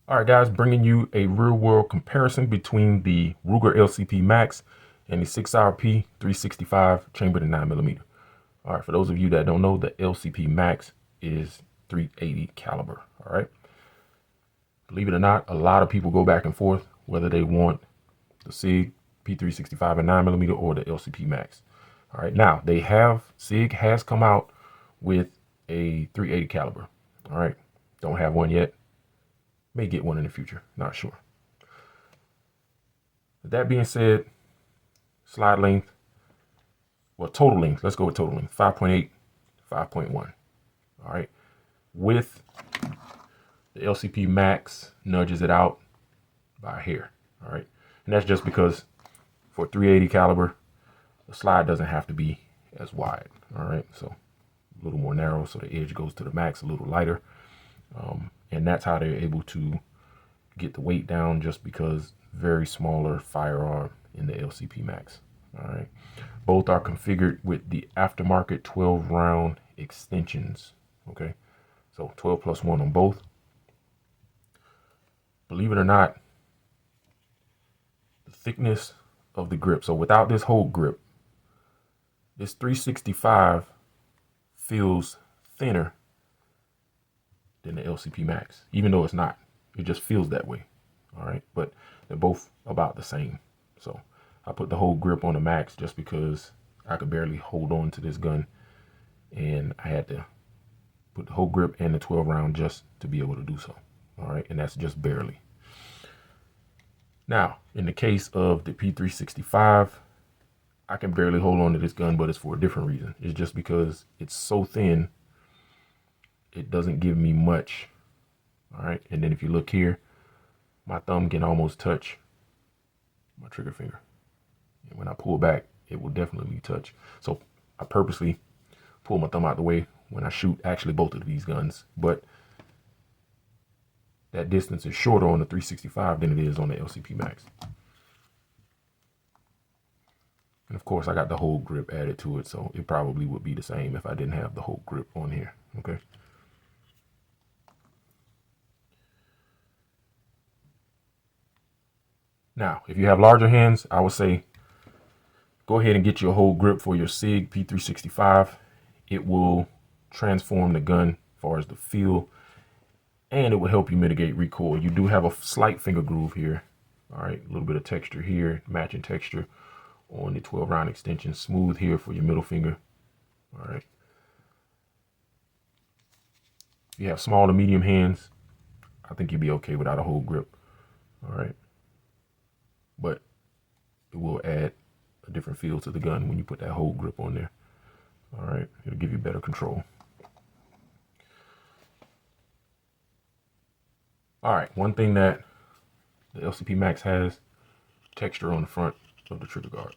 All right, guys, bringing you a real-world comparison between the Ruger LCP MAX and the Sig Sauer P365 chambered in 9mm. All right, for those of you that don't know, the LCP MAX is 380 caliber. All right. Believe it or not, a lot of people go back and forth whether they want the Sig P365 and 9mm or the LCP MAX. All right, now Sig has come out with a 380 caliber. All right, don't have one yet. May get one in the future, not sure. With that being said, slide length, well, total length, let's go with total length, 5.8, 5.1. All right, with the LCP Max nudges it out by a hair. All right, and that's just because for 380 caliber, the slide doesn't have to be as wide. All right, so a little more narrow, so the edge goes to the max a little lighter. And that's how they're able to get the weight down, just because very smaller firearm in the LCP Max. All right, both are configured with the aftermarket 12 round extensions. Okay, so 12 plus 1 on both. Believe it or not, the thickness of the grip, so without this whole grip, this 365 feels thinner than the LCP Max, even though it's not. It just feels that way. All right, but they're both about the same. So I put the whole grip on the Max just because I could barely hold on to this gun, and I had to put the whole grip and the 12 round just to be able to do so. All right, and that's just barely. Now, in the case of the P365, I can barely hold on to this gun, but it's for a different reason. It's just because it's so thin, it doesn't give me much. All right, and then if you look here, my thumb can almost touch my trigger finger. And when I pull back, it will definitely touch. So I purposely pull my thumb out the way when I shoot actually both of these guns, but that distance is shorter on the 365 than it is on the LCP Max. And of course, I got the whole grip added to it, so it probably would be the same if I didn't have the whole grip on here. Okay. Now, if you have larger hands, I would say go ahead and get your whole grip for your Sig P365. It will transform the gun as far as the feel, and it will help you mitigate recoil. You do have a slight finger groove here. All right, a little bit of texture here, matching texture on the 12 round extension. Smooth here for your middle finger. All right. If you have small to medium hands, I think you'll be okay without a whole grip. All right. But it will add a different feel to the gun when you put that whole grip on there. All right, it'll give you better control. All right, one thing that the LCP Max has, texture on the front of the trigger guard.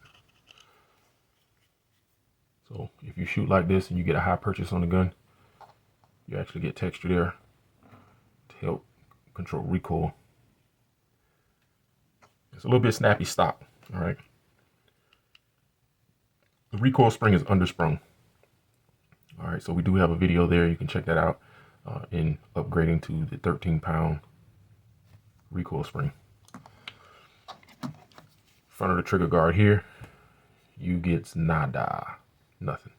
So if you shoot like this and you get a high purchase on the gun, you actually get texture there to help control recoil. It's a little bit snappy stock. All right. The recoil spring is undersprung. All right, so we do have a video there. You can check that out in upgrading to the 13-pound recoil spring. Front of the trigger guard here, you get nada, nothing.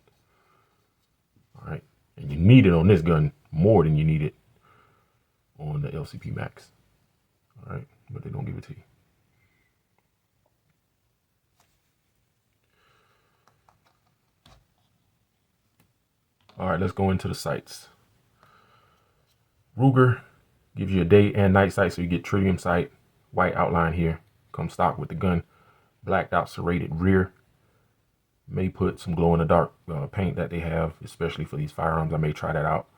All right, and you need it on this gun more than you need it on the LCP Max. All right, but they don't give it to you. All right, let's go into the sights. Ruger gives you a day and night sight, so you get tritium sight, white outline here, comes stock with the gun, blacked out serrated rear. May put some glow in the dark paint that they have, especially for these firearms. I may try that out,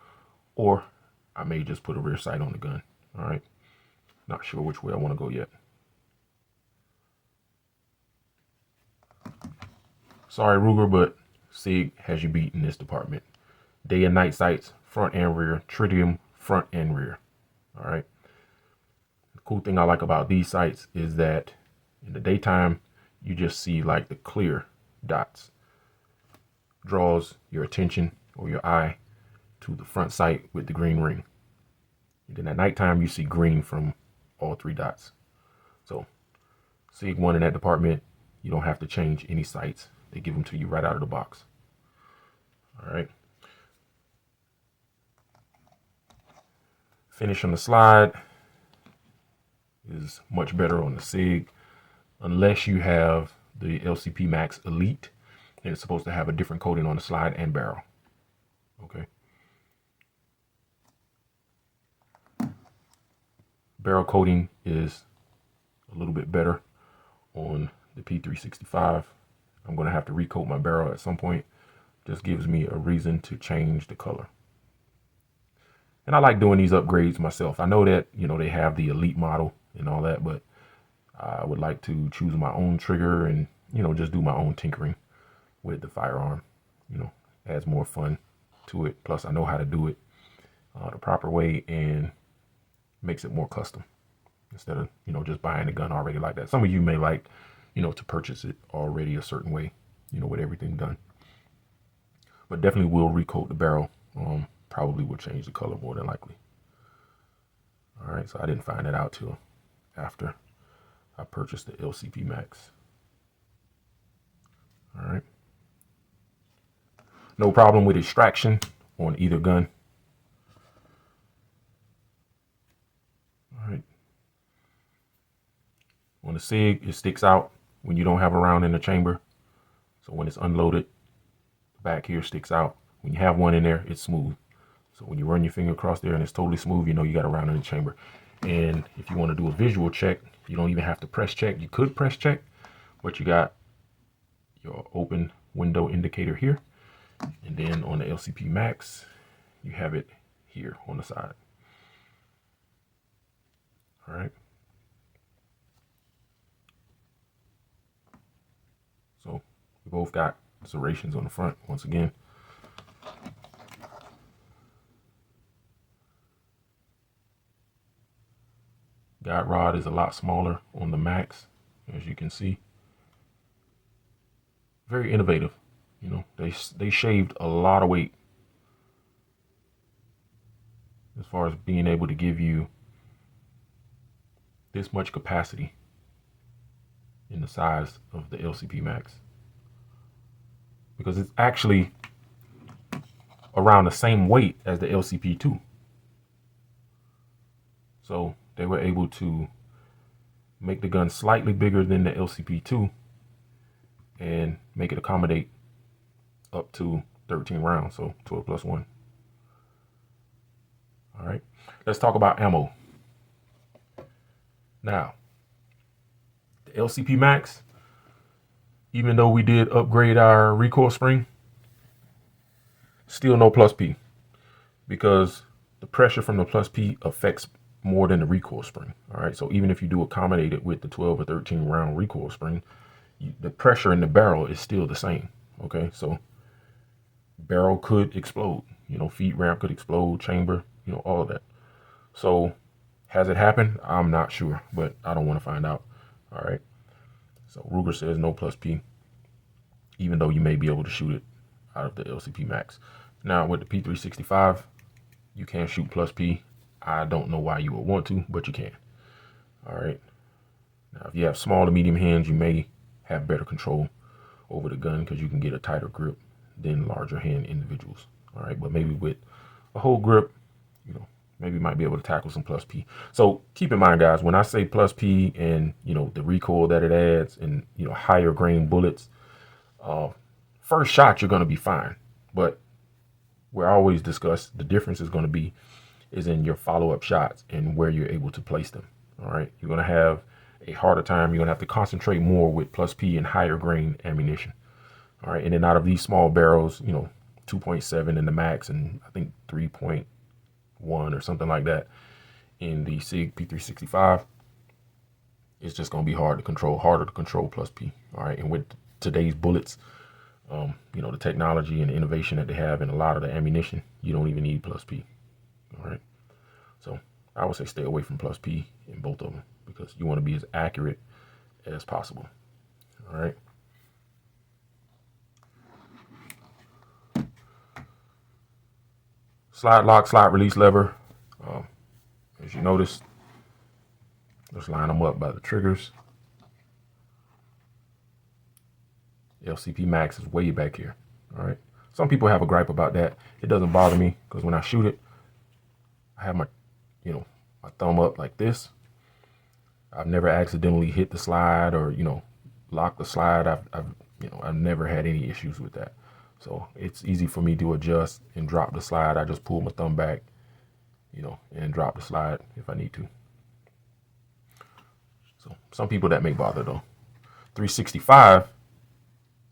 or I may just put a rear sight on the gun. All right, not sure which way I want to go yet. Sorry, Ruger, but Sig has you beat in this department. Day and night sights, front and rear, tritium front and rear. All right. The cool thing I like about these sights is that in the daytime, you just see like the clear dots. Draws your attention or your eye to the front sight with the green ring. And then at nighttime, you see green from all 3 dots. So Sig 1 in that department, you don't have to change any sights. They give them to you right out of the box. All right. Finish on the slide is much better on the Sig, unless you have the LCP MAX Elite, and it's supposed to have a different coating on the slide and barrel. Okay. Barrel coating is a little bit better on the P365. I'm going to have to recoat my barrel at some point. Just gives me a reason to change the color. And I like doing these upgrades myself. I know that, you know, they have the Elite model and all that, but I would like to choose my own trigger and, you know, just do my own tinkering with the firearm. You know, adds more fun to it. Plus, I know how to do it the proper way and makes it more custom instead of, you know, just buying a gun already like that. Some of you may like, you know, to purchase it already a certain way, you know, with everything done. But definitely will recoat the barrel. Probably will change the color more than likely. All right, so I didn't find that out till after I purchased the LCP MAX. All right. No problem with extraction on either gun. All right. On the Sig, it sticks out when you don't have a round in the chamber. So when it's unloaded, the back here sticks out. When you have one in there, it's smooth. So when you run your finger across there and it's totally smooth, you know you got a round in the chamber. And if you want to do a visual check, you don't even have to press check. You could press check, but you got your open window indicator here. And then on the LCP MAX, you have it here on the side. All right. So we both got serrations on the front once again. Guide rod is a lot smaller on the MAX, as you can see. Very innovative. You know, they shaved a lot of weight as far as being able to give you this much capacity in the size of the LCP MAX, because it's actually around the same weight as the LCP2. So they were able to make the gun slightly bigger than the LCP2 and make it accommodate up to 13 rounds, so 12 plus 1. All right, let's talk about ammo. Now, the LCP MAX, even though we did upgrade our recoil spring, still no plus P, because the pressure from the plus P affects more than the recoil spring. All right, so even if you do accommodate it with the 12 or 13 round recoil spring, the pressure in the barrel is still the same. Okay, so barrel could explode, you know, feed ramp could explode, chamber, you know, all of that. So has it happened? I'm not sure, but I don't want to find out. All right, so Ruger says no plus P, even though you may be able to shoot it out of the LCP MAX. Now with the P365, you can shoot plus P. I don't know why you would want to, but you can. All right, now if you have small to medium hands, you may have better control over the gun because you can get a tighter grip than larger hand individuals. All right, but maybe with a whole grip, you know, maybe you might be able to tackle some plus P. So keep in mind, guys, when I say plus P and, you know, the recoil that it adds and, you know, higher grain bullets, first shot, you're going to be fine. But we always discuss the difference is going to be is in your follow-up shots and where you're able to place them. All right, you're going to have a harder time. You're going to have to concentrate more with plus P and higher grain ammunition. All right, and then out of these small barrels, you know, 2.7 in the MAX and I think 3.1 or something like that in the Sig P365, it's just going to be harder to control plus P. All right, and with today's bullets, you know, the technology and the innovation that they have in a lot of the ammunition, you don't even need plus P. All right, so I would say stay away from plus P in both of them because you want to be as accurate as possible. All right. Slide lock, slide release lever. As you notice, Let's line them up by the triggers. LCP MAX is way back here. All right. Some people have a gripe about that. It doesn't bother me because when I shoot it, I have my, my thumb up like this. I've never accidentally hit the slide or, lock the slide. I've never had any issues with that. So it's easy for me to adjust and drop the slide. I just pull my thumb back, and drop the slide if I need to. So some people that may bother though. 365,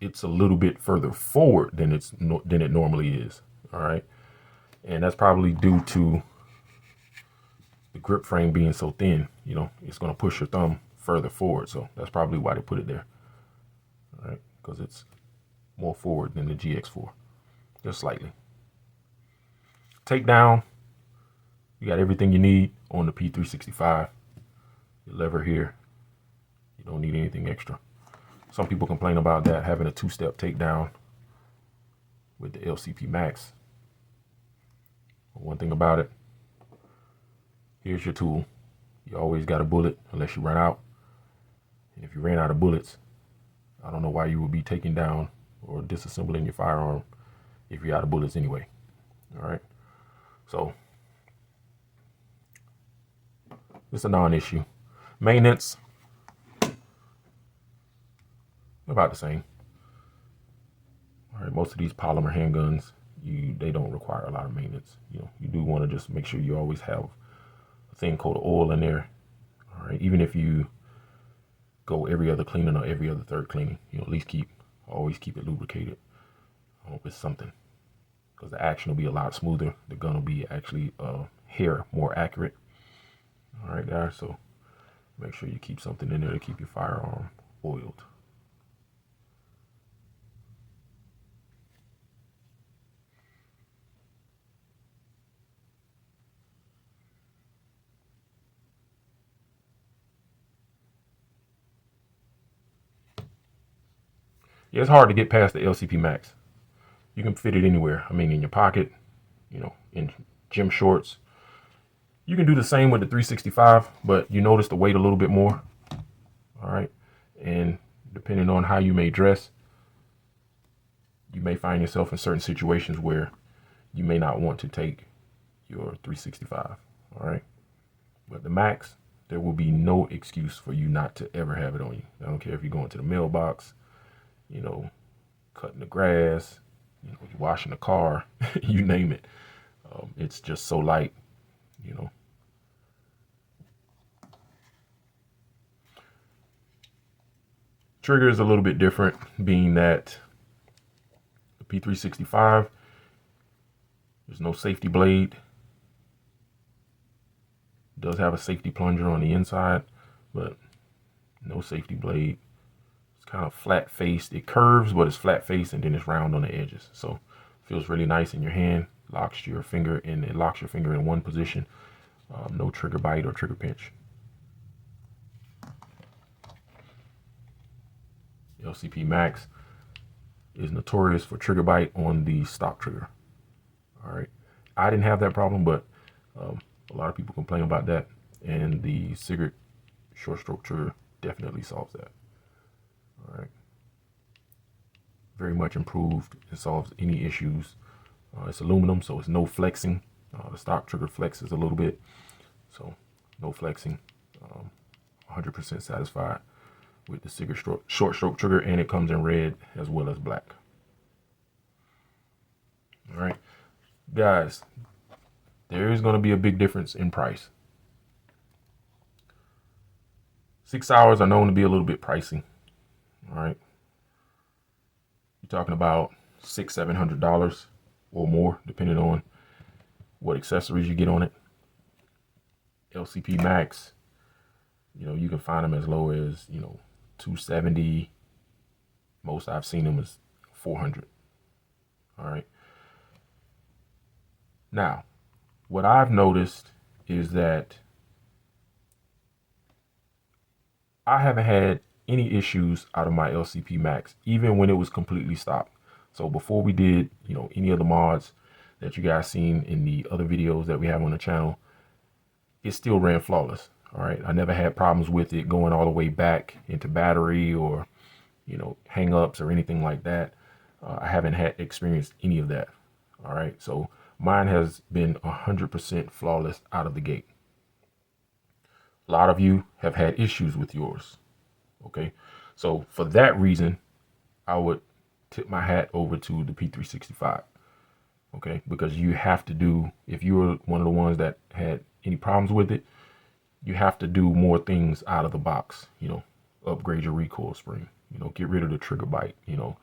it's a little bit further forward than it normally is. All right. And that's probably due to the grip frame being so thin, it's going to push your thumb further forward. So that's probably why they put it there. All right. Because it's more forward than the GX4, just slightly. Takedown, you got everything you need on the P365. Your lever here, you don't need anything extra. Some people complain about that, having a two-step takedown with the LCP MAX. One thing about it, here's your tool. You always got a bullet unless you run out. And if you ran out of bullets, I don't know why you would be taking down or disassembling your firearm if you're out of bullets anyway. All right. So it's a non-issue. Maintenance, about the same. All right. Most of these polymer handguns, they don't require a lot of maintenance. You do want to just make sure you always have a thin coat of oil in there. All right. Even if you go every other cleaning or every other third cleaning, at least always keep it lubricated. I hope it's something, because the action will be a lot smoother. The gun will be actually hair more accurate. All right, guys. So make sure you keep something in there to keep your firearm oiled. Yeah, it's hard to get past the LCP MAX. You can fit it anywhere. I mean, in your pocket, in gym shorts. You can do the same with the 365, but you notice the weight a little bit more. All right. And depending on how you may dress, you may find yourself in certain situations where you may not want to take your 365. All right. But the MAX, there will be no excuse for you not to ever have it on you. I don't care if you're going to the mailbox, cutting the grass, you're washing the car, you name it. It's just so light, Trigger is a little bit different, being that the P365, there's no safety blade. It does have a safety plunger on the inside, but no safety blade. Kind of flat faced. It curves, but it's flat faced, and then it's round on the edges. So it feels really nice in your hand. Locks your finger in one position. No trigger bite or trigger pinch. LCP MAX is notorious for trigger bite on the stock trigger. All right, I didn't have that problem, but a lot of people complain about that, and the Sig short stroke trigger definitely solves that. All right. Very much improved. It solves any issues. It's aluminum, so it's no flexing. The stock trigger flexes a little bit, so no flexing. 100% satisfied with the Sig short stroke trigger, and it comes in red as well as black. All right, guys, there is going to be a big difference in price. Sig Sauers are known to be a little bit pricey. All right, you're talking about $600-700 or more, depending on what accessories you get on it. LCP MAX, you can find them as low as $270. Most I've seen them is $400. All right. Now, what I've noticed is that I haven't had any issues out of my LCP MAX, even when it was completely stopped. So before we did, any of the mods that you guys seen in the other videos that we have on the channel, it still ran flawless. All right. I never had problems with it going all the way back into battery or, you know, hang ups or anything like that. I haven't had experienced any of that. All right. So mine has been 100% flawless out of the gate. A lot of you have had issues with yours. Okay. So for that reason, I would tip my hat over to the P365. Okay. Because you have to do, if you were one of the ones that had any problems with it, you have to do more things out of the box, you know, upgrade your recoil spring, you know, get rid of the trigger bite, you know,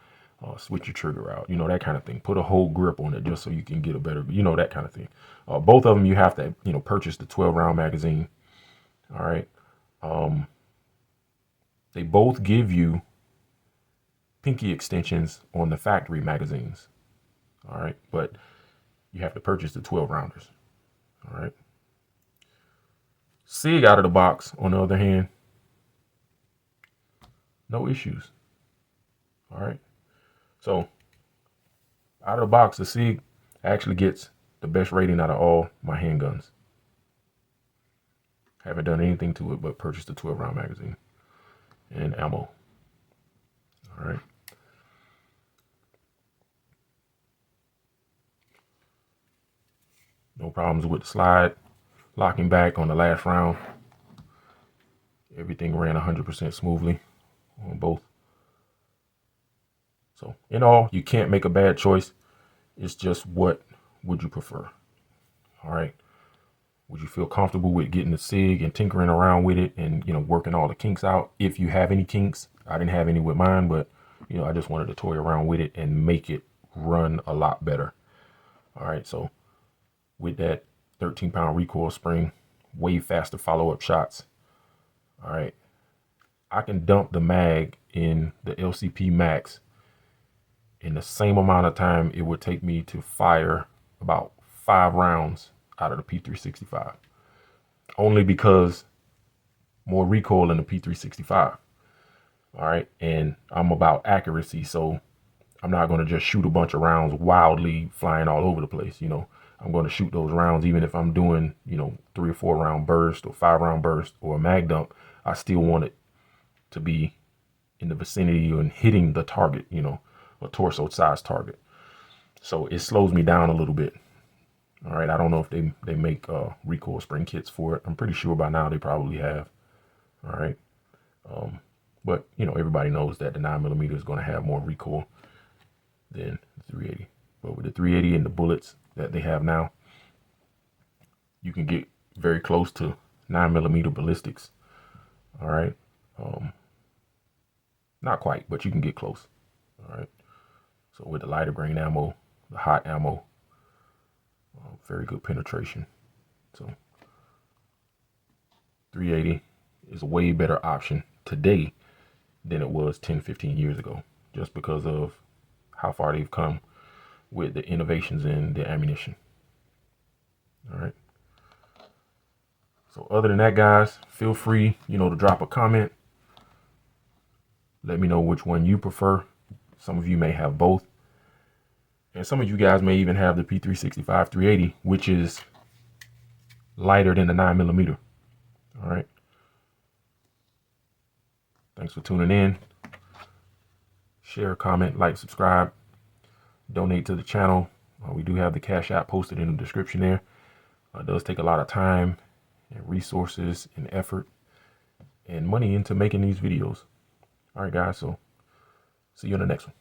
switch your trigger out, you know, that kind of thing. Put a whole grip on it just so you can get a better, you know, that kind of thing. Both of them, you have to, you know, purchase the 12-round magazine. All right. They both give you pinky extensions on the factory magazines. All right. But you have to purchase the 12-rounders. All right. Sig out of the box, on the other hand, no issues. All right. So out of the box, the Sig actually gets the best rating out of all my handguns. Haven't done anything to it but purchase the 12-round magazine and ammo. All right. No problems with the slide locking back on the last round. Everything ran 100% smoothly on both. So in all, you can't make a bad choice. It's just what would you prefer? All right. Would you feel comfortable with getting the Sig and tinkering around with it and, you know, working all the kinks out? If you have any kinks, I didn't have any with mine, but, you know, I just wanted to toy around with it and make it run a lot better. All right. So with that 13-pound recoil spring, way faster follow-up shots. All right. I can dump the mag in the LCP MAX in the same amount of time it would take me to fire about 5 rounds out of the P365, only because more recoil in the P365. All right. And I'm about accuracy. So I'm not going to just shoot a bunch of rounds wildly flying all over the place. You know, I'm going to shoot those rounds, even if I'm doing, you know, 3 or 4 round burst or 5 round burst or a mag dump. I still want it to be in the vicinity and hitting the target, you know, a torso size target. So it slows me down a little bit. All right. I don't know if they make recoil spring kits for it. I'm pretty sure by now they probably have. All right. But, you know, everybody knows that the 9mm is going to have more recoil than the 380. But with the 380 and the bullets that they have now, you can get very close to 9mm ballistics. All right. Not quite, but you can get close. All right. So with the lighter grain ammo, the hot ammo, very good penetration. So 380 is a way better option today than it was 10, 15 years ago, just because of how far they've come with the innovations in the ammunition. All right. So other than that, guys, feel free, you know, to drop a comment. Let me know which one you prefer. Some of you may have both. And some of you guys may even have the P365 380, which is lighter than the 9mm. All right. Thanks for tuning in. Share, comment, like, subscribe, donate to the channel. We do have the Cash App posted in the description there. It does take a lot of time and resources and effort and money into making these videos. All right, guys. So see you in the next one.